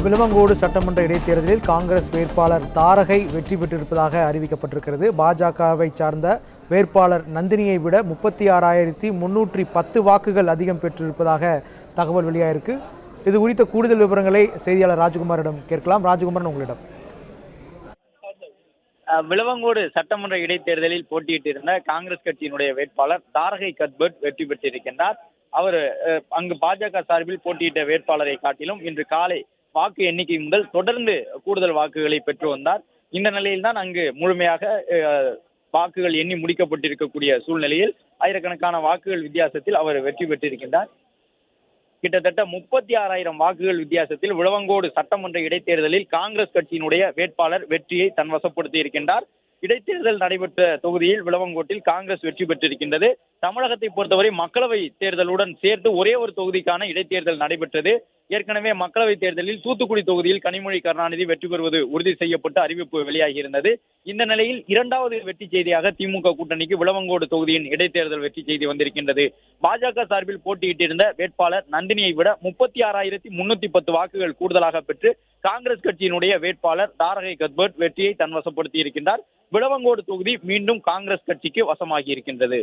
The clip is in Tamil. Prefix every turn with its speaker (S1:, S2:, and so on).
S1: விளவங்கோடு சட்டமன்ற இடைத்தேர்தலில் காங்கிரஸ் வேட்பாளர் தாரகை வெற்றி பெற்றிருப்பதாக அறிவிக்கப்பட்டிருக்கிறது. பாஜகவை சார்ந்த வேட்பாளர் நந்தினியை விட 36,310 வாக்குகள் அதிகம் பெற்றிருப்பதாக தகவல் வெளியாயிருக்கு. இது குறித்த கூடுதல் விவரங்களை செய்தியாளர் ராஜ்குமாரிடம் கேட்கலாம். ராஜ்குமாரன், உங்களிடம்.
S2: விளவங்கோடு சட்டமன்ற இடைத்தேர்தலில் போட்டியிட்டிருந்த காங்கிரஸ் கட்சியினுடைய வேட்பாளர் தாரகை கத்பட் வெற்றி பெற்றிருக்கின்றார். அவர் அங்கு பாஜக சார்பில் போட்டியிட்ட வேட்பாளரை காட்டிலும் இன்று காலை வாக்கு எண்ணிக்கை முதல் தொடர்ந்து கூடுதல் வாக்குகளை பெற்று வந்தார். இந்த நிலையில்தான் அங்கு முழுமையாக வாக்குகள் எண்ணி முடிக்கப்பட்டிருக்கக்கூடிய சூழ்நிலையில் ஆயிரக்கணக்கான வாக்குகள் வித்தியாசத்தில் அவர் வெற்றி பெற்றிருக்கின்றார். கிட்டத்தட்ட 36,000 வாக்குகள் வித்தியாசத்தில் விளவங்கோடு சட்டமன்ற இடைத்தேர்தலில் காங்கிரஸ் கட்சியினுடைய வேட்பாளர் வெற்றியை தன்வசப்படுத்தி இருக்கின்றார். இடைத்தேர்தல் நடைபெற்ற தொகுதியில் விளவங்கோட்டில் காங்கிரஸ் வெற்றி பெற்றிருக்கின்றது. தமிழகத்தை பொறுத்தவரை மக்களவை தேர்தலுடன் சேர்த்து ஒரே ஒரு தொகுதிக்கான இடைத்தேர்தல் நடைபெற்றது. ஏற்கனவே மக்களவை தேர்தலில் தூத்துக்குடி தொகுதியில் கனிமொழி கருணாநிதி வெற்றி பெறுவது உறுதி செய்யப்பட்டு அறிவிப்பு வெளியாகியிருந்தது. இந்த நிலையில் இரண்டாவது வெற்றி செய்தியாக திமுக கூட்டணிக்கு விளவங்கோடு தொகுதியின் இடைத்தேர்தல் வெற்றி செய்தி வந்திருக்கின்றது. பாஜக சார்பில் போட்டியிட்டிருந்த வேட்பாளர் நந்தினியை விட 36,310 வாக்குகள் கூடுதலாக பெற்று காங்கிரஸ் கட்சியினுடைய வேட்பாளர் தாரகை கத்பட் வெற்றியை தன்வசப்படுத்தி இருக்கின்றார். விளவங்கோடு தொகுதி மீண்டும் காங்கிரஸ் கட்சிக்கு வசமாகி இருக்கின்றது.